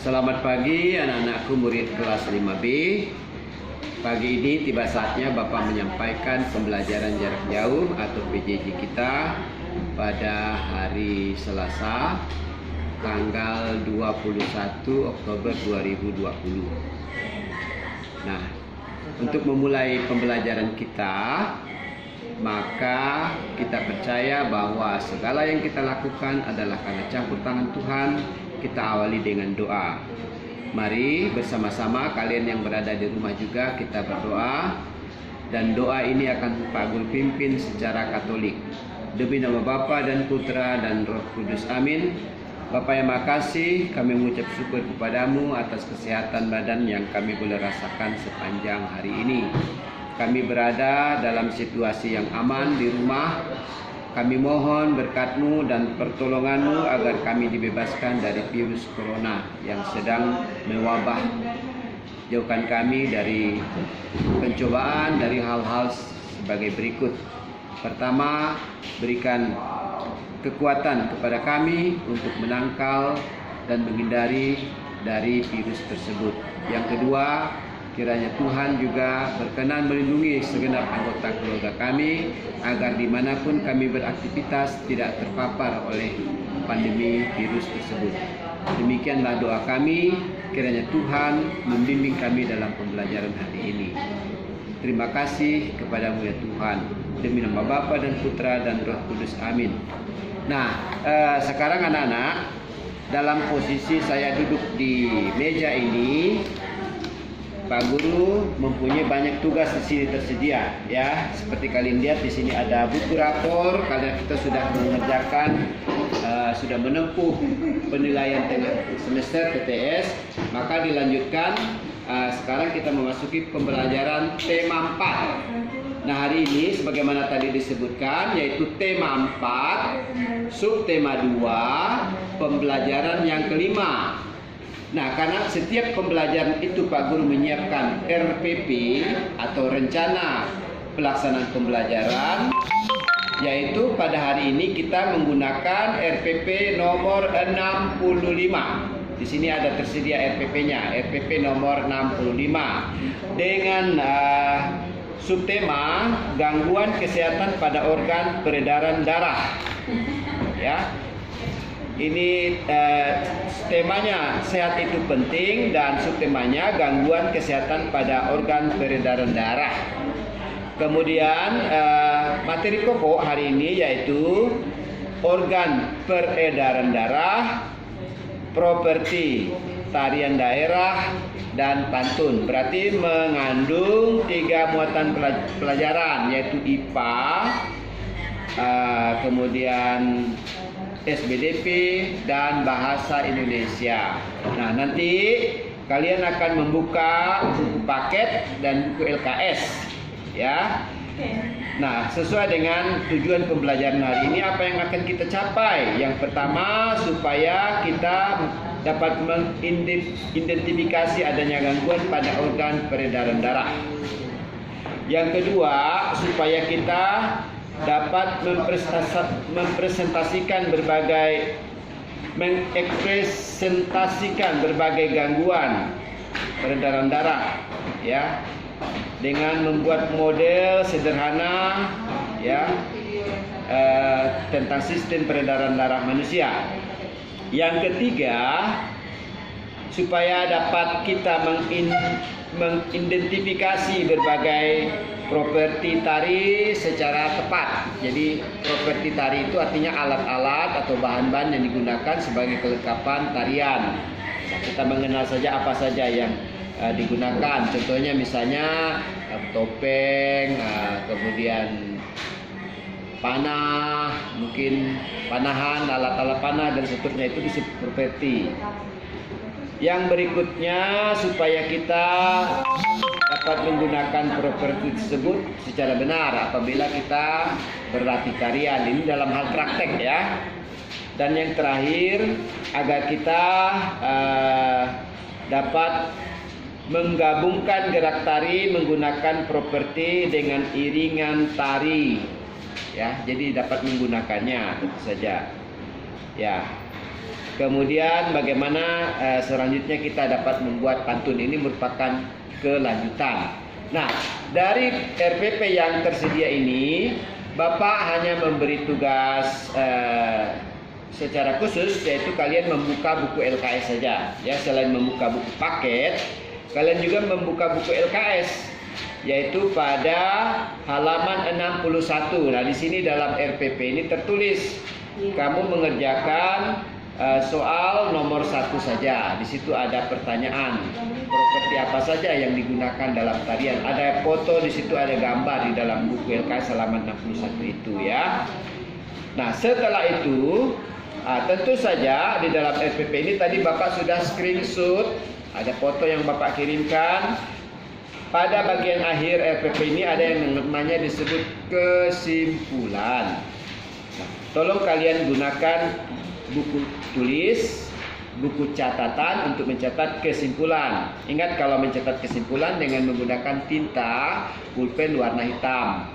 Selamat pagi anak-anakku murid kelas 5B. Pagi ini tiba saatnya Bapak menyampaikan pembelajaran jarak jauh atau PJJ kita pada hari Selasa tanggal 21 Oktober 2020. Nah, untuk memulai pembelajaran kita, maka kita percaya bahwa segala yang kita lakukan adalah karena campur tangan Tuhan. Kita awali dengan doa. Mari bersama-sama kalian yang berada di rumah juga kita berdoa. Dan doa ini akan Pak Guru pimpin secara Katolik. Demi nama Bapa dan Putra dan Roh Kudus. Amin. Bapa yang makasih, kami mengucap syukur kepadamu atas kesehatan badan yang kami boleh rasakan sepanjang hari ini. Kami berada dalam situasi yang aman di rumah. Kami mohon berkat-Mu dan pertolongan-Mu agar kami dibebaskan dari virus corona yang sedang mewabah. Jauhkan kami dari pencobaan, dari hal-hal sebagai berikut. Pertama, berikan kekuatan kepada kami untuk menangkal dan menghindari dari virus tersebut. Yang kedua, kiranya Tuhan juga berkenan melindungi segenap anggota keluarga kami agar dimanapun kami beraktivitas tidak terpapar oleh pandemi virus tersebut. Demikianlah doa kami, kiranya Tuhan membimbing kami dalam pembelajaran hari ini. Terima kasih kepadamu ya Tuhan. Demi nama Bapa dan Putra dan Roh Kudus. Amin. Nah, sekarang anak-anak, dalam posisi saya duduk di meja ini, Pak Guru mempunyai banyak tugas di sini tersedia, ya. Seperti kalian lihat di sini ada buku rapor. Kalian kita sudah mengerjakan, sudah menempuh penilaian tengah semester PTS. Maka dilanjutkan. Sekarang kita memasuki pembelajaran tema 4. Nah, hari ini sebagaimana tadi disebutkan, yaitu tema 4, subtema 2, pembelajaran yang kelima. Nah, karena setiap pembelajaran itu Pak Guru menyiapkan RPP atau rencana pelaksanaan pembelajaran, yaitu pada hari ini kita menggunakan RPP nomor 65. Di sini ada tersedia RPP-nya, RPP nomor 65 dengan subtema gangguan kesehatan pada organ peredaran darah. Ya. Ini temanya sehat itu penting dan subtemanya gangguan kesehatan pada organ peredaran darah. Kemudian materi pokok hari ini yaitu organ peredaran darah, properti tarian daerah, dan pantun. Berarti mengandung 3 muatan pelajaran yaitu IPA, kemudian SBDP dan bahasa Indonesia. Nah, nanti kalian akan membuka buku paket dan buku LKS, ya. Nah, sesuai dengan tujuan pembelajaran hari ini, apa yang akan kita capai? Yang pertama, supaya kita dapat mengidentifikasi adanya gangguan pada organ peredaran darah. Yang kedua, supaya kita dapat mengekspresentasikan berbagai gangguan peredaran darah, ya, dengan membuat model sederhana, ya, tentang sistem peredaran darah manusia. Yang ketiga, supaya dapat kita mengidentifikasi berbagai properti tari secara tepat. Jadi properti tari itu artinya alat-alat atau bahan-bahan yang digunakan sebagai kelengkapan tarian. Nah, kita mengenal saja apa saja yang digunakan. Contohnya misalnya topeng, kemudian panah, mungkin panahan, alat-alat panah dan seterusnya, itu disebut properti. Yang berikutnya, supaya kita dapat menggunakan properti tersebut secara benar apabila kita berlatih tarian. Ini dalam hal praktek, ya. Dan yang terakhir, agar kita dapat menggabungkan gerak tari menggunakan properti dengan iringan tari, ya. Jadi dapat menggunakannya tentu saja, ya. Kemudian bagaimana selanjutnya kita dapat membuat pantun, ini merupakan kelanjutan. Nah, dari RPP yang tersedia ini, Bapak hanya memberi tugas secara khusus, yaitu kalian membuka buku LKS saja. Ya, selain membuka buku paket, kalian juga membuka buku LKS, yaitu pada halaman 61. Nah, di sini dalam RPP ini tertulis kamu mengerjakan soal nomor 1 saja. Di situ ada pertanyaan, properti apa saja yang digunakan dalam tarian. Ada foto di situ, ada gambar di dalam buku LKS halaman 61 itu ya. Nah, setelah itu tentu saja di dalam RPP ini tadi Bapak sudah screenshot, ada foto yang Bapak kirimkan. Pada bagian akhir RPP ini ada yang namanya disebut kesimpulan. Nah, tolong kalian gunakan buku tulis, buku catatan untuk mencatat kesimpulan. Ingat, kalau mencatat kesimpulan dengan menggunakan tinta pulpen warna hitam.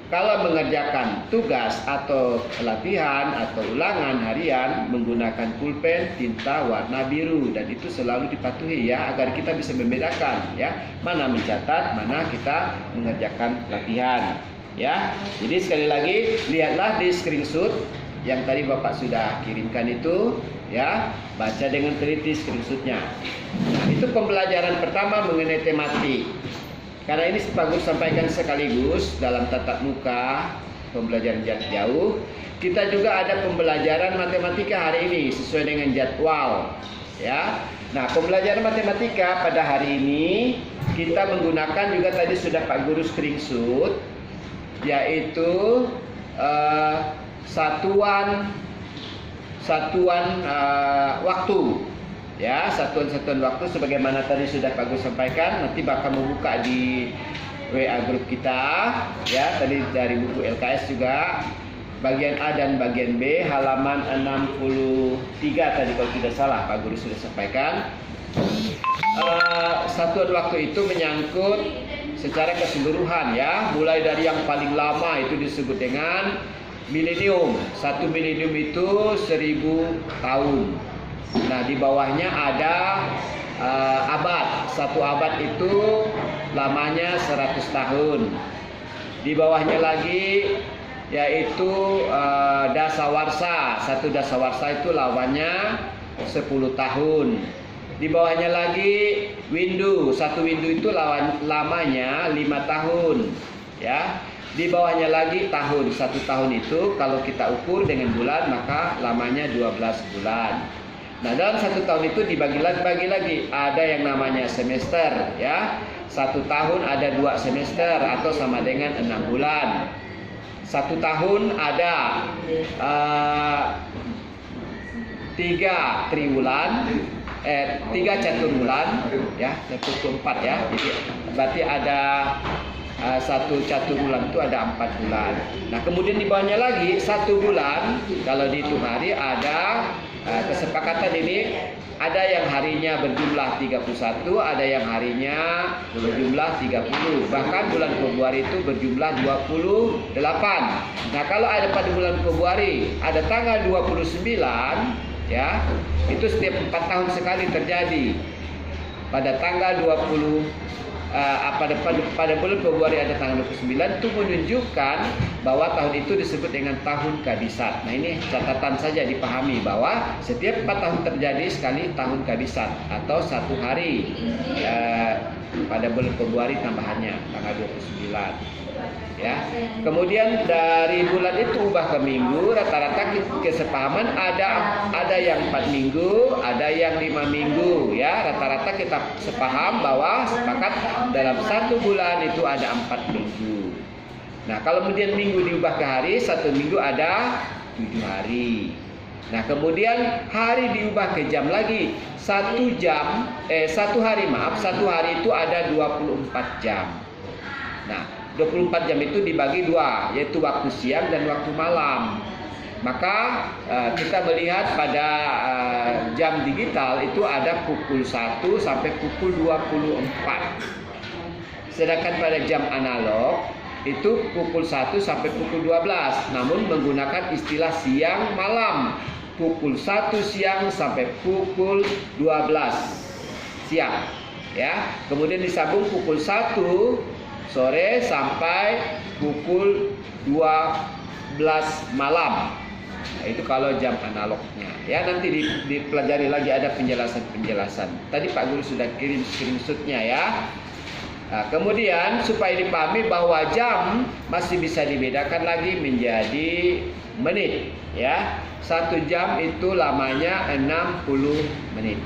Kalau mengerjakan tugas atau latihan atau ulangan harian menggunakan pulpen tinta warna biru, dan itu selalu dipatuhi ya, agar kita bisa membedakan ya, mana mencatat, mana kita mengerjakan latihan ya. Jadi sekali lagi, lihatlah di screenshot yang tadi Bapak sudah kirimkan itu ya, baca dengan teliti screenshotnya. Nah, itu pembelajaran pertama mengenai tematik. Karena ini bagus sampaikan sekaligus dalam tatap muka pembelajaran jarak jauh. Kita juga ada pembelajaran matematika hari ini sesuai dengan jadwal ya. Nah, pembelajaran matematika pada hari ini kita menggunakan juga tadi sudah Pak Guru screenshot, yaitu satuan waktu ya, satuan waktu sebagaimana tadi sudah Pak Gus sampaikan. Nanti bakal membuka di WA grup kita ya, tadi dari buku LKS juga bagian A dan bagian B halaman 63 tadi kalau tidak salah Pak Guru sudah sampaikan. Satuan waktu itu menyangkut secara keseluruhan ya, mulai dari yang paling lama itu disebut dengan milenium. 1 milenium itu 1000 tahun. Nah, di bawahnya ada abad. 1 abad itu lamanya 100 tahun. Di bawahnya lagi yaitu dasawarsa. 1 dasawarsa itu lawannya 10 tahun. Di bawahnya lagi windu. 1 windu itu lamanya 5 tahun ya. Di bawahnya lagi tahun. 1 tahun itu kalau kita ukur dengan bulan maka lamanya 12 bulan. Nah, dalam 1 tahun itu dibagi lagi. Ada yang namanya semester ya. 1 tahun ada 2 semester atau sama dengan 6 bulan. 1 tahun ada 3 triwulan, 3 caturbulan ya, 24 ya. Jadi berarti ada 1 caturbulan itu ada 4 bulan. Nah, kemudian di bawahnya lagi 1 bulan kalau dihitung hari ada kesepakatan ini, ada yang harinya berjumlah 31, ada yang harinya berjumlah 30. Bahkan bulan Februari itu berjumlah 28. Nah, kalau ada pada bulan Februari ada tanggal 29 ya, itu setiap 4 tahun sekali terjadi. Pada tanggal 20 pada bulan Februari ada tanggal 29, itu menunjukkan bahwa tahun itu disebut dengan tahun kabisat. Nah, ini catatan saja dipahami bahwa setiap 4 tahun terjadi sekali tahun kabisat atau 1 hari pada bulan Februari tambahannya tanggal 29 ya. Kemudian dari bulan itu ubah ke minggu, rata-rata kesepahaman ada yang 4 minggu, ada yang 5 minggu ya. Rata-rata kita sepaham bahwa sepakat dalam 1 bulan itu ada 4 minggu. Nah, kalau kemudian minggu diubah ke hari, 1 minggu ada 7 hari. Nah, kemudian hari diubah ke jam lagi. 1 hari itu ada 24 jam. Nah, 24 jam itu dibagi 2, yaitu waktu siang dan waktu malam. Maka kita melihat pada jam digital itu ada pukul 1 sampai pukul 24. Sedangkan pada jam analog itu pukul 1 sampai pukul 12, namun menggunakan istilah siang malam. pukul 1 siang sampai pukul 12 siang. Ya, kemudian disambung pukul 1 sore sampai pukul 12 malam. Nah, itu kalau jam analognya. Ya, nanti dipelajari lagi, ada penjelasan-penjelasan. Tadi Pak Guru sudah kirim screenshotnya ya. Nah, kemudian supaya dipahami bahwa jam masih bisa dibedakan lagi menjadi menit. Ya, 1 jam itu lamanya 60 menit.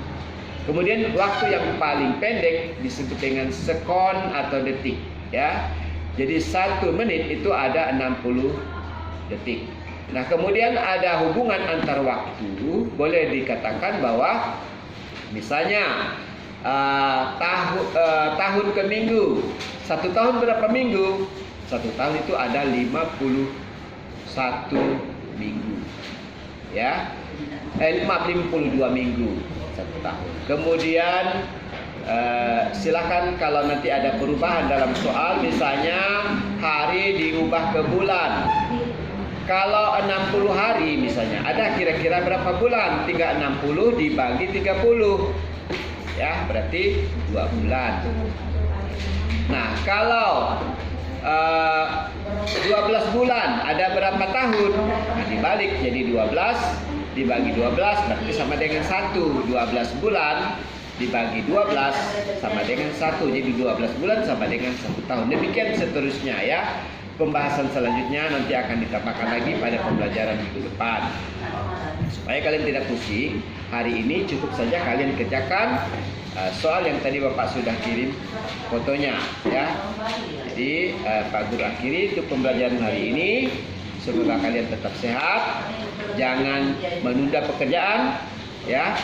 Kemudian waktu yang paling pendek disebut dengan sekon atau detik. Ya, jadi 1 menit itu ada 60 detik. Nah, kemudian ada hubungan antar waktu. Boleh dikatakan bahwa misalnya tahun ke minggu. 1 tahun berapa minggu? 1 tahun itu ada 51 minggu. Ya, 52 minggu 1 tahun. Kemudian silakan kalau nanti ada perubahan dalam soal, misalnya hari diubah ke bulan. Kalau 60 hari misalnya, ada kira-kira berapa bulan? 360 dibagi 30. Ya, berarti 2 bulan. Nah, kalau 12 bulan ada berapa tahun? Nah, dibalik jadi 12 dibagi 12 berarti sama dengan 1. 12 bulan dibagi 12 sama dengan 1. Jadi 12 bulan sama dengan 1 tahun. Demikian seterusnya ya. Pembahasan selanjutnya nanti akan ditambahkan lagi pada pembelajaran minggu depan. Supaya kalian tidak pusing, hari ini cukup saja kalian kerjakan soal yang tadi Bapak sudah kirim fotonya ya. Jadi Pak Guru akhiri untuk pembelajaran hari ini. Semoga kalian tetap sehat, jangan menunda pekerjaan ya,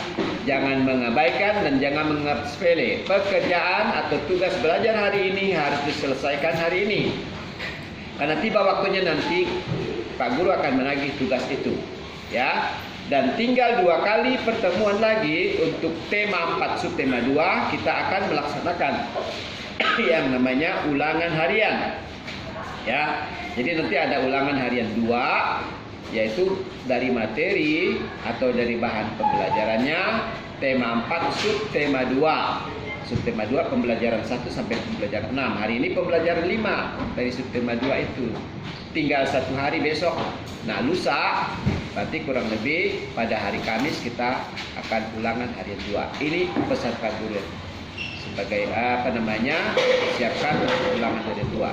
jangan mengabaikan dan jangan menganggap sepele. Pekerjaan atau tugas belajar hari ini harus diselesaikan hari ini. Karena tiba waktunya nanti Pak Guru akan menagih tugas itu ya. Dan tinggal 2 kali pertemuan lagi untuk tema 4 subtema 2 kita akan melaksanakan yang namanya ulangan harian. Ya. Jadi nanti ada ulangan harian 2 yaitu dari materi atau dari bahan pembelajarannya tema 4 subtema 2. Subtema 2 pembelajaran 1 sampai pembelajaran 6. Hari ini pembelajaran 5 dari subtema 2 itu. Tinggal 1 hari besok. Nah, lusa berarti kurang lebih pada hari Kamis kita akan ulangan harian 2. Ini pesan Pak Guru sebagai siapkan ulangan harian 2.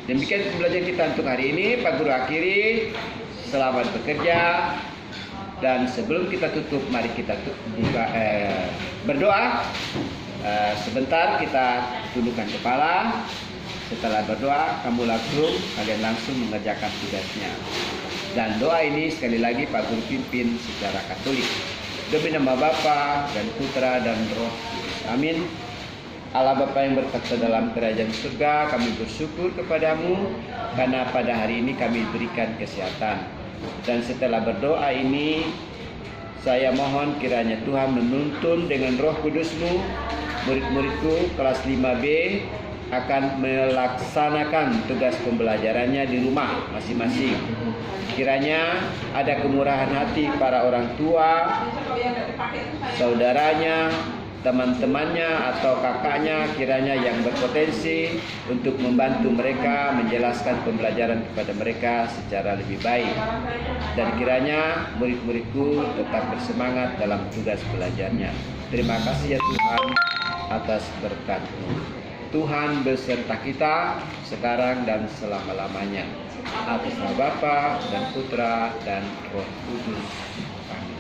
Demikian pembelajaran kita untuk hari ini. Pak Guru akhiri. Selamat bekerja. Dan sebelum kita tutup, mari kita berdoa. Sebentar kita tundukkan kepala. Setelah berdoa, kalian langsung mengerjakan tugasnya. Dan doa ini sekali lagi Pak Guru pimpin secara Katolik. Demi nama Bapa dan Putra dan Roh Kudus. Amin. Allah Bapa yang berkata dalam kerajaan surga, kami bersyukur kepadamu karena pada hari ini kami berikan kesehatan. Dan setelah berdoa ini, saya mohon kiranya Tuhan menuntun dengan Roh Kudus-Mu murid-muridku kelas 5B akan melaksanakan tugas pembelajarannya di rumah masing-masing. Kiranya ada kemurahan hati para orang tua, saudaranya, teman-temannya atau kakaknya kiranya yang berpotensi untuk membantu mereka menjelaskan pembelajaran kepada mereka secara lebih baik. Dan kiranya murid-muridku tetap bersemangat dalam tugas belajarnya. Terima kasih ya Tuhan atas berkat-Mu. Tuhan beserta kita sekarang dan selama-lamanya. Atas nama Bapa dan Putra dan Roh Kudus. Amin.